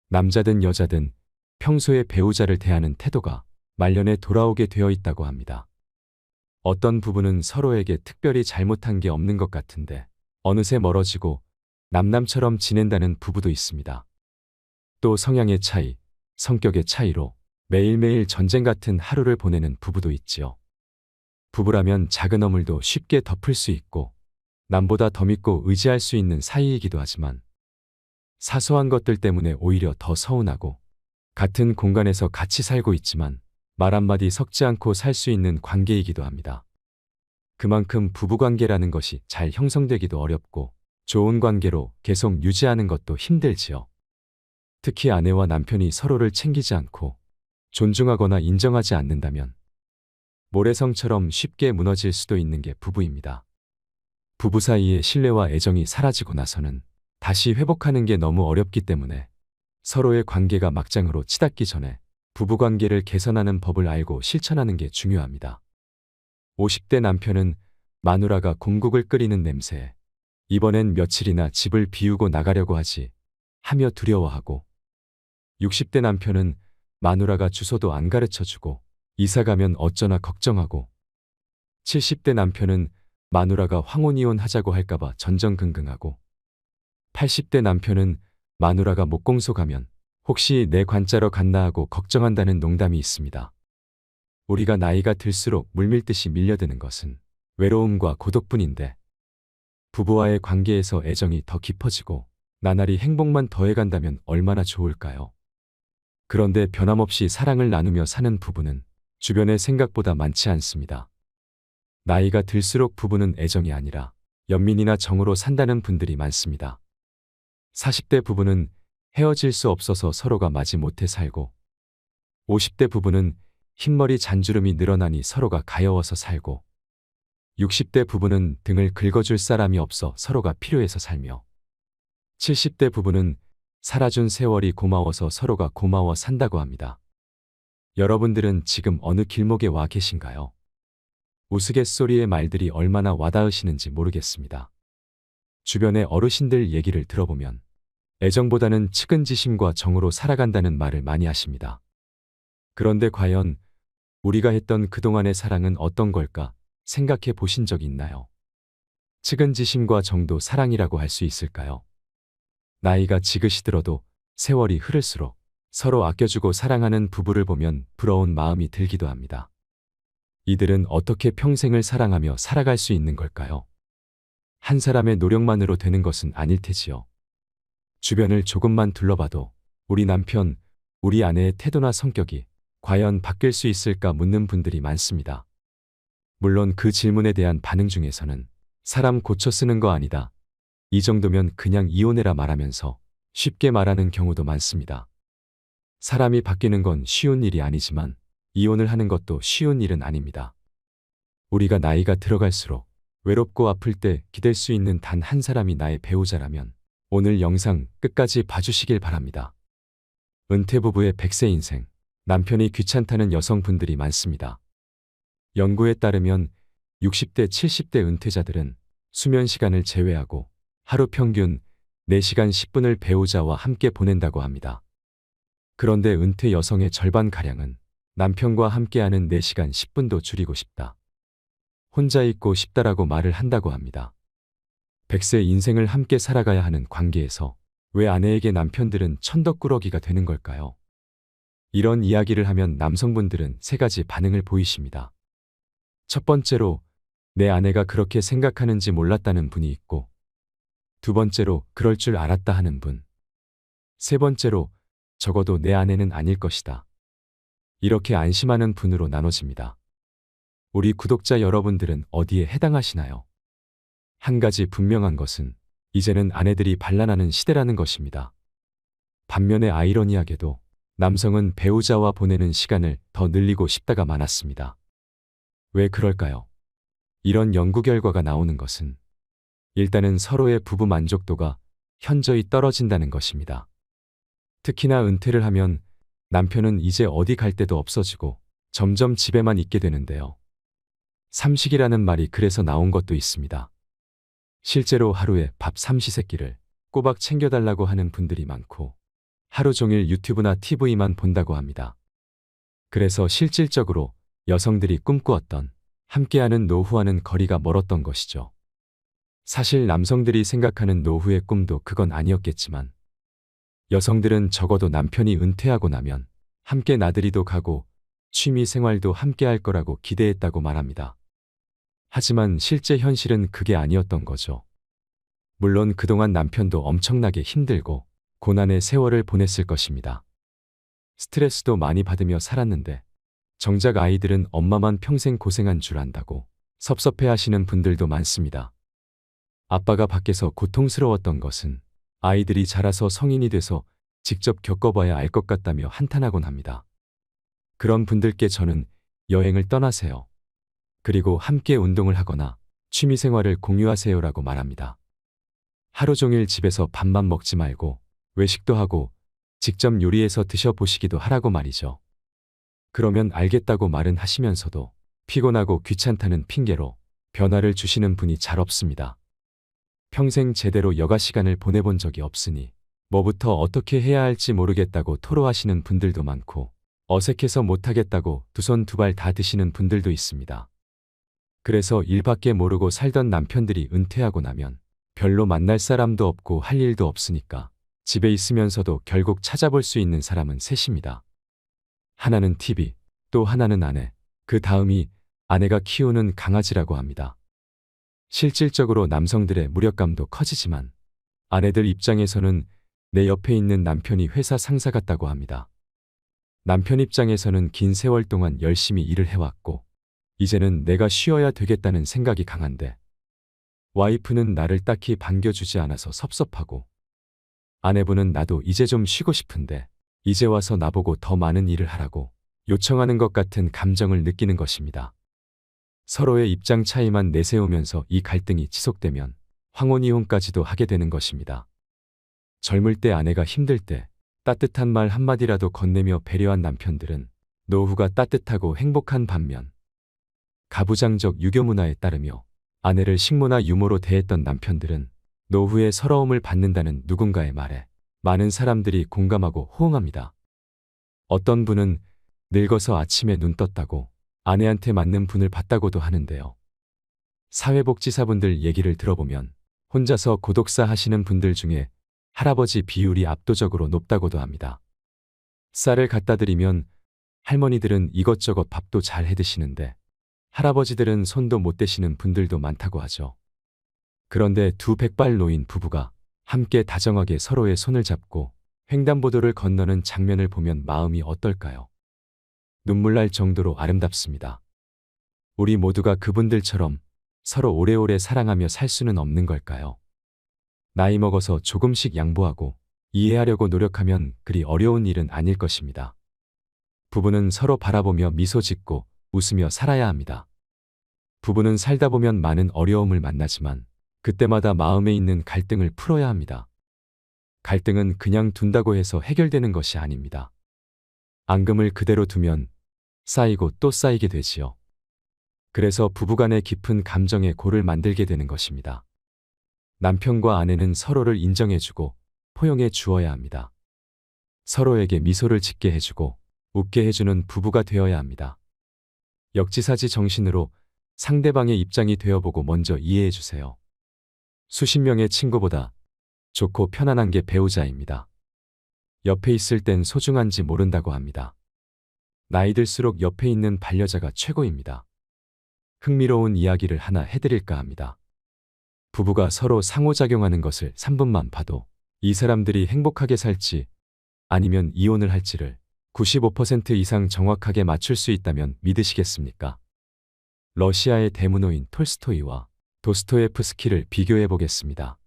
남자든 여자든 평소에 배우자를 대하는 태도가 말년에 돌아오게 되어 있다고 합니다. 어떤 부부는 서로에게 특별히 잘못한 게 없는 것 같은데 어느새 멀어지고 남남처럼 지낸다는 부부도 있습니다. 또 성향의 차이, 성격의 차이로 매일매일 전쟁 같은 하루를 보내는 부부도 있지요. 부부라면 작은 어물도 쉽게 덮을 수 있고 남보다 더 믿고 의지할 수 있는 사이이기도 하지만 사소한 것들 때문에 오히려 더 서운하고 같은 공간에서 같이 살고 있지만 말 한마디 섞지 않고 살 수 있는 관계이기도 합니다. 그만큼 부부관계라는 것이 잘 형성되기도 어렵고 좋은 관계로 계속 유지하는 것도 힘들지요. 특히 아내와 남편이 서로를 챙기지 않고 존중하거나 인정하지 않는다면 모래성처럼 쉽게 무너질 수도 있는 게 부부입니다. 부부 사이의 신뢰와 애정이 사라지고 나서는 다시 회복하는 게 너무 어렵기 때문에 서로의 관계가 막장으로 치닫기 전에 부부관계를 개선하는 법을 알고 실천하는 게 중요합니다. 50대 남편은 마누라가 공국을 끓이는 냄새에 이번엔 며칠이나 집을 비우고 나가려고 하며 두려워하고 60대 남편은 마누라가 주소도 안 가르쳐주고 이사 가면 어쩌나 걱정하고 70대 남편은 마누라가 황혼이혼 하자고 할까봐 전전긍긍하고 80대 남편은 마누라가 목공소 가면 혹시 내 관짜러 갔나 하고 걱정한다는 농담이 있습니다. 우리가 나이가 들수록 물밀듯이 밀려드는 것은 외로움과 고독뿐인데 부부와의 관계에서 애정이 더 깊어지고 나날이 행복만 더해간다면 얼마나 좋을까요? 그런데 변함없이 사랑을 나누며 사는 부부는 주변에 생각보다 많지 않습니다. 나이가 들수록 부부는 애정이 아니라 연민이나 정으로 산다는 분들이 많습니다. 40대 부부는 헤어질 수 없어서 서로가 마지못해 살고 50대 부부는 흰머리 잔주름이 늘어나니 서로가 가여워서 살고 60대 부부는 등을 긁어줄 사람이 없어 서로가 필요해서 살며 70대 부부는 살아준 세월이 고마워서 서로가 고마워 산다고 합니다. 여러분들은 지금 어느 길목에 와 계신가요? 우스갯소리의 말들이 얼마나 와닿으시는지 모르겠습니다. 주변의 어르신들 얘기를 들어보면 애정보다는 측은지심과 정으로 살아간다는 말을 많이 하십니다. 그런데 과연 우리가 했던 그동안의 사랑은 어떤 걸까 생각해 보신 적 있나요? 측은지심과 정도 사랑이라고 할 수 있을까요? 나이가 지그시들어도 세월이 흐를수록 서로 아껴주고 사랑하는 부부를 보면 부러운 마음이 들기도 합니다. 이들은 어떻게 평생을 사랑하며 살아갈 수 있는 걸까요? 한 사람의 노력만으로 되는 것은 아닐 테지요. 주변을 조금만 둘러봐도 우리 남편, 우리 아내의 태도나 성격이 과연 바뀔 수 있을까 묻는 분들이 많습니다. 물론 그 질문에 대한 반응 중에서는 사람 고쳐 쓰는 거 아니다. 이 정도면 그냥 이혼해라 말하면서 쉽게 말하는 경우도 많습니다. 사람이 바뀌는 건 쉬운 일이 아니지만 이혼을 하는 것도 쉬운 일은 아닙니다. 우리가 나이가 들어갈수록 외롭고 아플 때 기댈 수 있는 단 한 사람이 나의 배우자라면 오늘 영상 끝까지 봐주시길 바랍니다. 은퇴부부의 100세 인생, 남편이 귀찮다는 여성분들이 많습니다. 연구에 따르면 60대, 70대 은퇴자들은 수면 시간을 제외하고 하루 평균 4시간 10분을 배우자와 함께 보낸다고 합니다. 그런데 은퇴 여성의 절반가량은 남편과 함께하는 4시간 10분도 줄이고 싶다. 혼자 있고 싶다라고 말을 한다고 합니다. 100세 인생을 함께 살아가야 하는 관계에서 왜 아내에게 남편들은 천덕꾸러기가 되는 걸까요? 이런 이야기를 하면 남성분들은 3가지 반응을 보이십니다. 첫 번째로 내 아내가 그렇게 생각하는지 몰랐다는 분이 있고, 두 번째로 그럴 줄 알았다 하는 분, 세 번째로 적어도 내 아내는 아닐 것이다. 이렇게 안심하는 분으로 나눠집니다. 우리 구독자 여러분들은 어디에 해당하시나요? 한 가지 분명한 것은 이제는 아내들이 반란하는 시대라는 것입니다. 반면에 아이러니하게도 남성은 배우자와 보내는 시간을 더 늘리고 싶다가 많았습니다. 왜 그럴까요? 이런 연구 결과가 나오는 것은 일단은 서로의 부부 만족도가 현저히 떨어진다는 것입니다. 특히나 은퇴를 하면 남편은 이제 어디 갈 데도 없어지고 점점 집에만 있게 되는데요. 삼식이라는 말이 그래서 나온 것도 있습니다. 실제로 하루에 밥 삼시세끼를 꼬박 챙겨달라고 하는 분들이 많고 하루 종일 유튜브나 TV만 본다고 합니다. 그래서 실질적으로 여성들이 꿈꾸었던 함께하는 노후와는 거리가 멀었던 것이죠. 사실 남성들이 생각하는 노후의 꿈도 그건 아니었겠지만 여성들은 적어도 남편이 은퇴하고 나면 함께 나들이도 가고 취미 생활도 함께 할 거라고 기대했다고 말합니다. 하지만 실제 현실은 그게 아니었던 거죠. 물론 그동안 남편도 엄청나게 힘들고 고난의 세월을 보냈을 것입니다. 스트레스도 많이 받으며 살았는데 정작 아이들은 엄마만 평생 고생한 줄 안다고 섭섭해 하시는 분들도 많습니다. 아빠가 밖에서 고통스러웠던 것은 아이들이 자라서 성인이 돼서 직접 겪어봐야 알 것 같다며 한탄하곤 합니다. 그런 분들께 저는 여행을 떠나세요. 그리고 함께 운동을 하거나 취미생활을 공유하세요라고 말합니다. 하루 종일 집에서 밥만 먹지 말고 외식도 하고 직접 요리해서 드셔보시기도 하라고 말이죠. 그러면 알겠다고 말은 하시면서도 피곤하고 귀찮다는 핑계로 변화를 주시는 분이 잘 없습니다. 평생 제대로 여가 시간을 보내본 적이 없으니 뭐부터 어떻게 해야 할지 모르겠다고 토로하시는 분들도 많고 어색해서 못하겠다고 두 손 두 발 다 드시는 분들도 있습니다. 그래서 일밖에 모르고 살던 남편들이 은퇴하고 나면 별로 만날 사람도 없고 할 일도 없으니까 집에 있으면서도 결국 찾아볼 수 있는 사람은 셋입니다. 하나는 TV, 또 하나는 아내, 그 다음이 아내가 키우는 강아지라고 합니다. 실질적으로 남성들의 무력감도 커지지만 아내들 입장에서는 내 옆에 있는 남편이 회사 상사 같다고 합니다. 남편 입장에서는 긴 세월 동안 열심히 일을 해왔고 이제는 내가 쉬어야 되겠다는 생각이 강한데 와이프는 나를 딱히 반겨주지 않아서 섭섭하고 아내분은 나도 이제 좀 쉬고 싶은데 이제 와서 나보고 더 많은 일을 하라고 요청하는 것 같은 감정을 느끼는 것입니다. 서로의 입장 차이만 내세우면서 이 갈등이 지속되면 황혼이혼까지도 하게 되는 것입니다. 젊을 때 아내가 힘들 때 따뜻한 말 한마디라도 건네며 배려한 남편들은 노후가 따뜻하고 행복한 반면 가부장적 유교 문화에 따르며 아내를 식모나 유모로 대했던 남편들은 노후에 서러움을 받는다는 누군가의 말에 많은 사람들이 공감하고 호응합니다. 어떤 분은 늙어서 아침에 눈 떴다고 아내한테 맞는 분을 봤다고도 하는데요. 사회복지사분들 얘기를 들어보면 혼자서 고독사 하시는 분들 중에 할아버지 비율이 압도적으로 높다고도 합니다. 쌀을 갖다 드리면 할머니들은 이것저것 밥도 잘 해드시는데 할아버지들은 손도 못 대시는 분들도 많다고 하죠. 그런데 두 백발 노인 부부가 함께 다정하게 서로의 손을 잡고 횡단보도를 건너는 장면을 보면 마음이 어떨까요? 눈물 날 정도로 아름답습니다. 우리 모두가 그분들처럼 서로 오래오래 사랑하며 살 수는 없는 걸까요? 나이 먹어서 조금씩 양보하고 이해하려고 노력하면 그리 어려운 일은 아닐 것입니다. 부부는 서로 바라보며 미소 짓고 웃으며 살아야 합니다. 부부는 살다 보면 많은 어려움을 만나지만 그때마다 마음에 있는 갈등을 풀어야 합니다. 갈등은 그냥 둔다고 해서 해결되는 것이 아닙니다. 앙금을 그대로 두면 쌓이고 또 쌓이게 되지요. 그래서 부부간의 깊은 감정의 골을 만들게 되는 것입니다. 남편과 아내는 서로를 인정해주고 포용해 주어야 합니다. 서로에게 미소를 짓게 해주고 웃게 해주는 부부가 되어야 합니다. 역지사지 정신으로 상대방의 입장이 되어보고 먼저 이해해 주세요. 수십 명의 친구보다 좋고 편안한 게 배우자입니다. 옆에 있을 땐 소중한지 모른다고 합니다. 나이 들수록 옆에 있는 반려자가 최고입니다. 흥미로운 이야기를 하나 해드릴까 합니다. 부부가 서로 상호작용하는 것을 3분만 봐도 이 사람들이 행복하게 살지 아니면 이혼을 할지를 95% 이상 정확하게 맞출 수 있다면 믿으시겠습니까? 러시아의 대문호인 톨스토이와 도스토예프스키를 비교해 보겠습니다.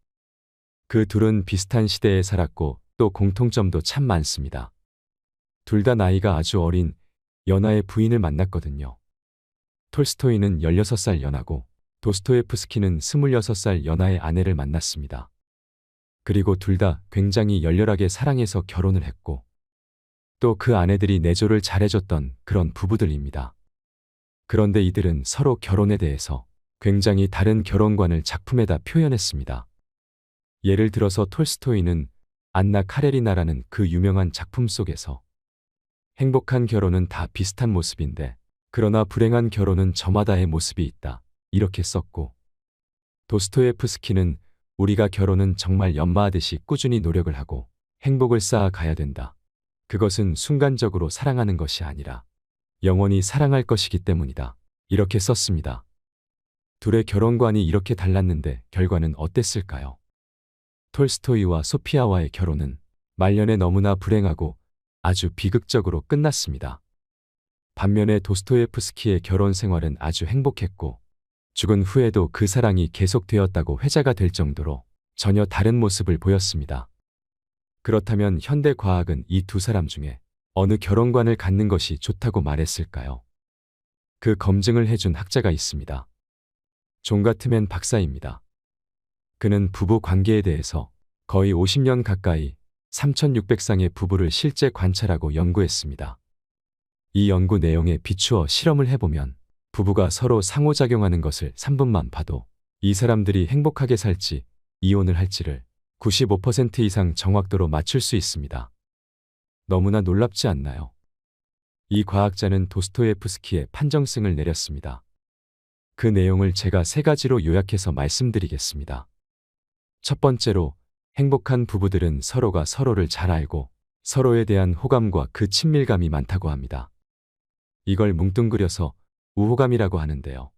그 둘은 비슷한 시대에 살았고 또 공통점도 참 많습니다. 둘 다 나이가 아주 어린 연하의 부인을 만났거든요. 톨스토이는 16살 연하고 도스토예프스키는 26살 연하의 아내를 만났습니다. 그리고 둘 다 굉장히 열렬하게 사랑해서 결혼을 했고 또 그 아내들이 내조를 잘해줬던 그런 부부들입니다. 그런데 이들은 서로 결혼에 대해서 굉장히 다른 결혼관을 작품에다 표현했습니다. 예를 들어서 톨스토이는 안나 카레리나라는 그 유명한 작품 속에서 행복한 결혼은 다 비슷한 모습인데 그러나 불행한 결혼은 저마다의 모습이 있다. 이렇게 썼고 도스토예프스키는 우리가 결혼은 정말 연마하듯이 꾸준히 노력을 하고 행복을 쌓아 가야 된다. 그것은 순간적으로 사랑하는 것이 아니라 영원히 사랑할 것이기 때문이다. 이렇게 썼습니다. 둘의 결혼관이 이렇게 달랐는데 결과는 어땠을까요? 톨스토이와 소피아와의 결혼은 말년에 너무나 불행하고 아주 비극적으로 끝났습니다. 반면에 도스토예프스키의 결혼 생활은 아주 행복했고 죽은 후에도 그 사랑이 계속되었다고 회자가 될 정도로 전혀 다른 모습을 보였습니다. 그렇다면 현대 과학은 이 두 사람 중에 어느 결혼관을 갖는 것이 좋다고 말했을까요? 그 검증을 해준 학자가 있습니다. 존 가트맨 박사입니다. 그는 부부 관계에 대해서 거의 50년 가까이 3,600쌍의 부부를 실제 관찰하고 연구했습니다. 이 연구 내용에 비추어 실험을 해보면 부부가 서로 상호작용하는 것을 3분만 봐도 이 사람들이 행복하게 살지 이혼을 할지를 95% 이상 정확도로 맞출 수 있습니다. 너무나 놀랍지 않나요? 이 과학자는 도스토예프스키의 판정승을 내렸습니다. 그 내용을 제가 3가지로 요약해서 말씀드리겠습니다. 첫 번째로 행복한 부부들은 서로가 서로를 잘 알고 서로에 대한 호감과 그 친밀감이 많다고 합니다. 이걸 뭉뚱그려서 우호감이라고 하는데요.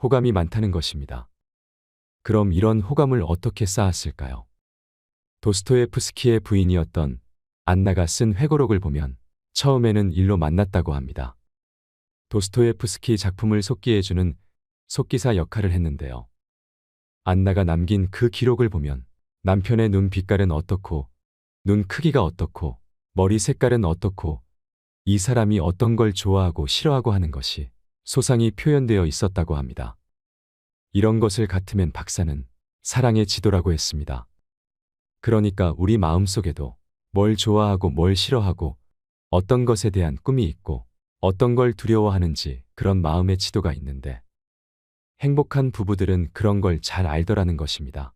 호감이 많다는 것입니다. 그럼 이런 호감을 어떻게 쌓았을까요? 도스토예프스키의 부인이었던 안나가 쓴 회고록을 보면 처음에는 일로 만났다고 합니다. 도스토예프스키 작품을 속기해주는 속기사 역할을 했는데요. 안나가 남긴 그 기록을 보면 남편의 눈 빛깔은 어떻고 눈 크기가 어떻고 머리 색깔은 어떻고 이 사람이 어떤 걸 좋아하고 싫어하고 하는 것이 소상히 표현되어 있었다고 합니다. 이런 것을 가트맨 박사는 사랑의 지도라고 했습니다. 그러니까 우리 마음속에도 뭘 좋아하고 뭘 싫어하고 어떤 것에 대한 꿈이 있고 어떤 걸 두려워하는지 그런 마음의 지도가 있는데 행복한 부부들은 그런 걸 잘 알더라는 것입니다.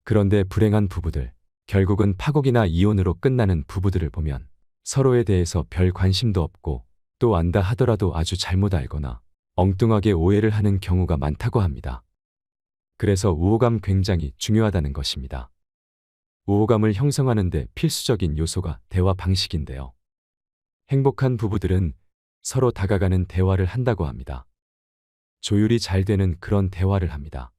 그런데 불행한 부부들, 결국은 파국이나 이혼으로 끝나는 부부들을 보면 서로에 대해서 별 관심도 없고 또 안다 하더라도 아주 잘못 알거나 엉뚱하게 오해를 하는 경우가 많다고 합니다. 그래서 우호감 굉장히 중요하다는 것입니다. 우호감을 형성하는 데 필수적인 요소가 대화 방식인데요. 행복한 부부들은 서로 다가가는 대화를 한다고 합니다. 조율이 잘 되는 그런 대화를 합니다.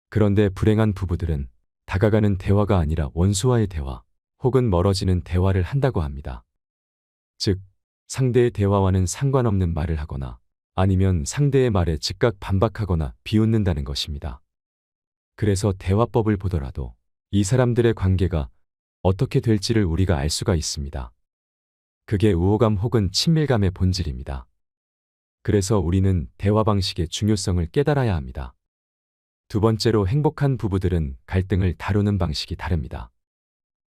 그런데 불행한 부부들은 다가가는 대화가 아니라 원수와의 대화 혹은 멀어지는 대화를 한다고 합니다. 즉, 상대의 대화와는 상관없는 말을 하거나 아니면 상대의 말에 즉각 반박하거나 비웃는다는 것입니다. 그래서 대화법을 보더라도 이 사람들의 관계가 어떻게 될지를 우리가 알 수가 있습니다. 그게 우호감 혹은 친밀감의 본질입니다. 그래서 우리는 대화 방식의 중요성을 깨달아야 합니다. 두 번째로 행복한 부부들은 갈등을 다루는 방식이 다릅니다.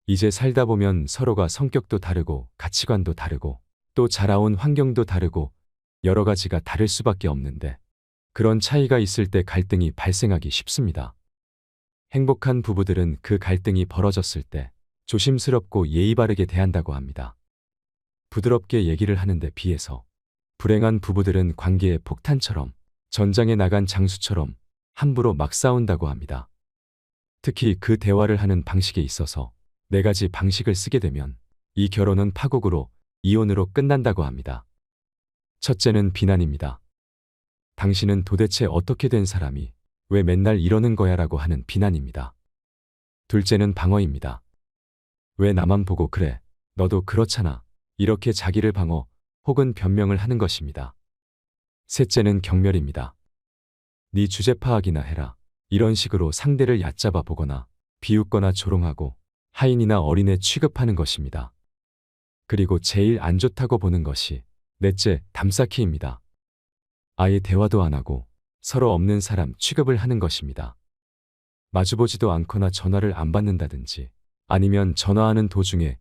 이제 살다 보면 서로가 성격도 다르고 가치관도 다르고 또 자라온 환경도 다르고 여러 가지가 다를 수밖에 없는데 그런 차이가 있을 때 갈등이 발생하기 쉽습니다. 행복한 부부들은 그 갈등이 벌어졌을 때 조심스럽고 예의 바르게 대한다고 합니다. 부드럽게 얘기를 하는데 비해서 불행한 부부들은 관계의 폭탄처럼 전장에 나간 장수처럼 함부로 막 싸운다고 합니다. 특히 그 대화를 하는 방식에 있어서 4가지 방식을 쓰게 되면 이 결혼은 파국으로 이혼으로 끝난다고 합니다. 첫째는 비난입니다. 당신은 도대체 어떻게 된 사람이 왜 맨날 이러는 거야 라고 하는 비난입니다. 둘째는 방어입니다. 왜 나만 보고 그래? 너도 그렇잖아. 이렇게 자기를 방어 혹은 변명을 하는 것입니다. 셋째는 경멸입니다. 네 주제 파악이나 해라. 이런 식으로 상대를 얕잡아 보거나 비웃거나 조롱하고 하인이나 어린애 취급하는 것입니다. 그리고 제일 안 좋다고 보는 것이 넷째, 담쌓기입니다. 아예 대화도 안 하고 서로 없는 사람 취급을 하는 것입니다. 마주보지도 않거나 전화를 안 받는다든지 아니면 전화하는 도중에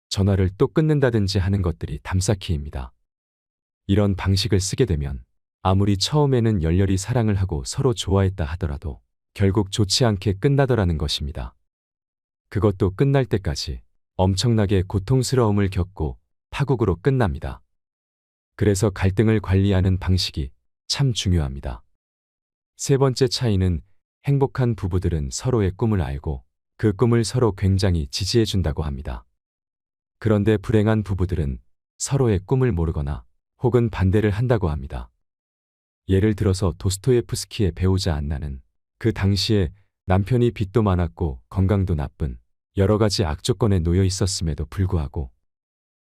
전화를 또 끊는다든지 하는 것들이 담쌓기입니다. 이런 방식을 쓰게 되면 아무리 처음에는 열렬히 사랑을 하고 서로 좋아했다 하더라도 결국 좋지 않게 끝나더라는 것입니다. 그것도 끝날 때까지 엄청나게 고통스러움을 겪고 파국으로 끝납니다. 그래서 갈등을 관리하는 방식이 참 중요합니다. 세 번째 차이는 행복한 부부들은 서로의 꿈을 알고 그 꿈을 서로 굉장히 지지해 준다고 합니다. 그런데 불행한 부부들은 서로의 꿈을 모르거나 혹은 반대를 한다고 합니다. 예를 들어서 도스토예프스키의 배우자 안나는 그 당시에 남편이 빚도 많았고 건강도 나쁜 여러 가지 악조건에 놓여 있었음에도 불구하고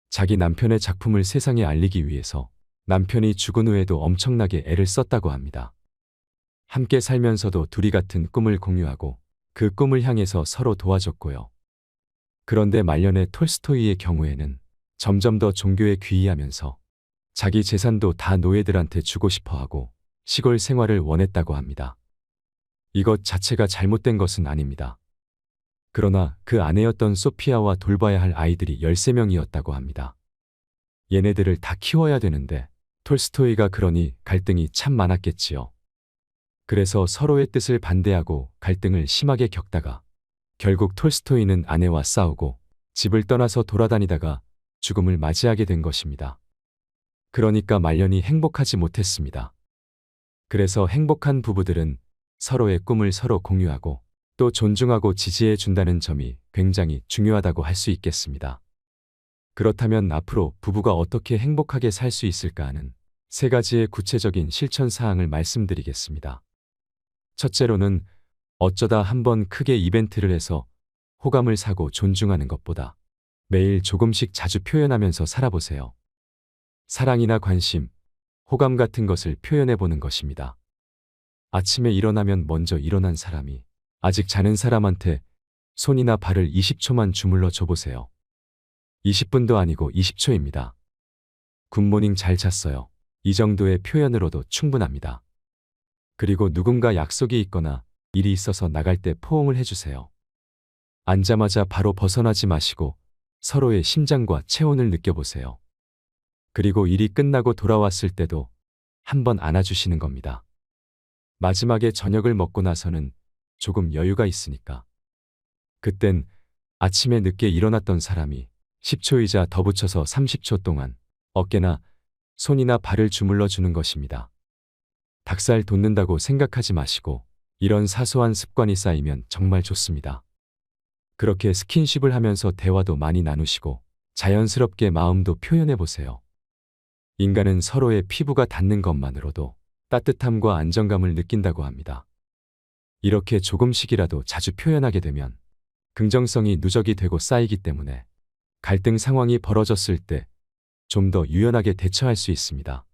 자기 남편의 작품을 세상에 알리기 위해서 남편이 죽은 후에도 엄청나게 애를 썼다고 합니다. 함께 살면서도 둘이 같은 꿈을 공유하고 그 꿈을 향해서 서로 도와줬고요. 그런데 말년의 톨스토이의 경우에는 점점 더 종교에 귀의하면서 자기 재산도 다 노예들한테 주고 싶어 하고 시골 생활을 원했다고 합니다. 이것 자체가 잘못된 것은 아닙니다. 그러나 그 아내였던 소피아와 돌봐야 할 아이들이 13명이었다고 합니다. 얘네들을 다 키워야 되는데 톨스토이가 그러니 갈등이 참 많았겠지요. 그래서 서로의 뜻을 반대하고 갈등을 심하게 겪다가 결국 톨스토이는 아내와 싸우고 집을 떠나서 돌아다니다가 죽음을 맞이하게 된 것입니다. 그러니까 말년이 행복하지 못했습니다. 그래서 행복한 부부들은 서로의 꿈을 서로 공유하고 또 존중하고 지지해 준다는 점이 굉장히 중요하다고 할 수 있겠습니다. 그렇다면 앞으로 부부가 어떻게 행복하게 살 수 있을까 하는 세 가지의 구체적인 실천 사항을 말씀드리겠습니다. 첫째로는 어쩌다 한번 크게 이벤트를 해서 호감을 사고 존중하는 것보다 매일 조금씩 자주 표현하면서 살아보세요. 사랑이나 관심, 호감 같은 것을 표현해 보는 것입니다. 아침에 일어나면 먼저 일어난 사람이 아직 자는 사람한테 손이나 발을 20초만 주물러 줘보세요. 20분도 아니고 20초입니다. 굿모닝 잘 잤어요. 이 정도의 표현으로도 충분합니다. 그리고 누군가 약속이 있거나 일이 있어서 나갈 때 포옹을 해주세요. 앉자마자 바로 벗어나지 마시고 서로의 심장과 체온을 느껴보세요. 그리고 일이 끝나고 돌아왔을 때도 한번 안아주시는 겁니다. 마지막에 저녁을 먹고 나서는 조금 여유가 있으니까 그땐 아침에 늦게 일어났던 사람이 10초이자 더 붙여서 30초 동안 어깨나 손이나 발을 주물러 주는 것입니다. 닭살 돋는다고 생각하지 마시고 이런 사소한 습관이 쌓이면 정말 좋습니다. 그렇게 스킨십을 하면서 대화도 많이 나누시고 자연스럽게 마음도 표현해 보세요. 인간은 서로의 피부가 닿는 것만으로도 따뜻함과 안정감을 느낀다고 합니다. 이렇게 조금씩이라도 자주 표현하게 되면 긍정성이 누적이 되고 쌓이기 때문에 갈등 상황이 벌어졌을 때 좀 더 유연하게 대처할 수 있습니다.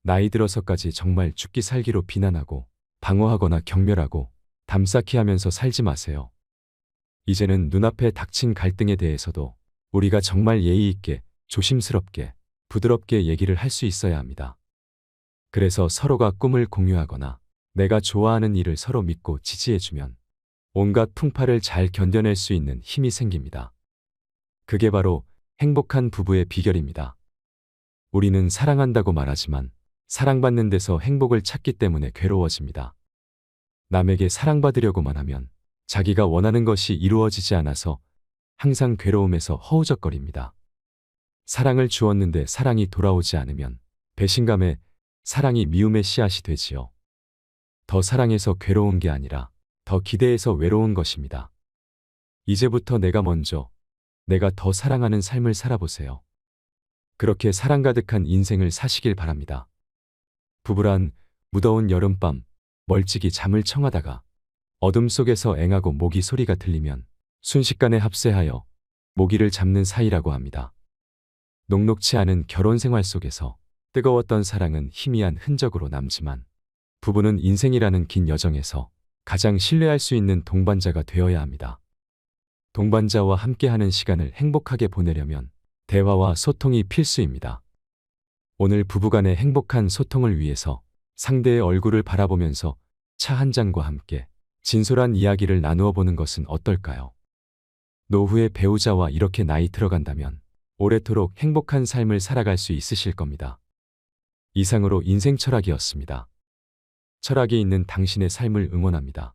나이 들어서까지 정말 죽기 살기로 비난하고 방어하거나 경멸하고 담쌓기 하면서 살지 마세요. 이제는 눈앞에 닥친 갈등에 대해서도 우리가 정말 예의 있게 조심스럽게 부드럽게 얘기를 할 수 있어야 합니다. 그래서 서로가 꿈을 공유하거나 내가 좋아하는 일을 서로 믿고 지지해주면 온갖 풍파를 잘 견뎌낼 수 있는 힘이 생깁니다. 그게 바로 행복한 부부의 비결입니다. 우리는 사랑한다고 말하지만 사랑받는 데서 행복을 찾기 때문에 괴로워집니다. 남에게 사랑받으려고만 하면 자기가 원하는 것이 이루어지지 않아서 항상 괴로움에서 허우적거립니다. 사랑을 주었는데 사랑이 돌아오지 않으면 배신감에 사랑이 미움의 씨앗이 되지요. 더 사랑해서 괴로운 게 아니라 더 기대해서 외로운 것입니다. 이제부터 내가 먼저, 내가 더 사랑하는 삶을 살아보세요. 그렇게 사랑 가득한 인생을 사시길 바랍니다. 부부란 무더운 여름밤 멀찍이 잠을 청하다가 어둠 속에서 앵하고 모기 소리가 들리면 순식간에 합세하여 모기를 잡는 사이라고 합니다. 녹록치 않은 결혼 생활 속에서 뜨거웠던 사랑은 희미한 흔적으로 남지만 부부는 인생이라는 긴 여정에서 가장 신뢰할 수 있는 동반자가 되어야 합니다. 동반자와 함께하는 시간을 행복하게 보내려면 대화와 소통이 필수입니다. 오늘 부부간의 행복한 소통을 위해서 상대의 얼굴을 바라보면서 차 한 잔과 함께 진솔한 이야기를 나누어 보는 것은 어떨까요? 노후의 배우자와 이렇게 나이 들어간다면 오래도록 행복한 삶을 살아갈 수 있으실 겁니다. 이상으로 인생 철학이었습니다. 철학이 있는 당신의 삶을 응원합니다.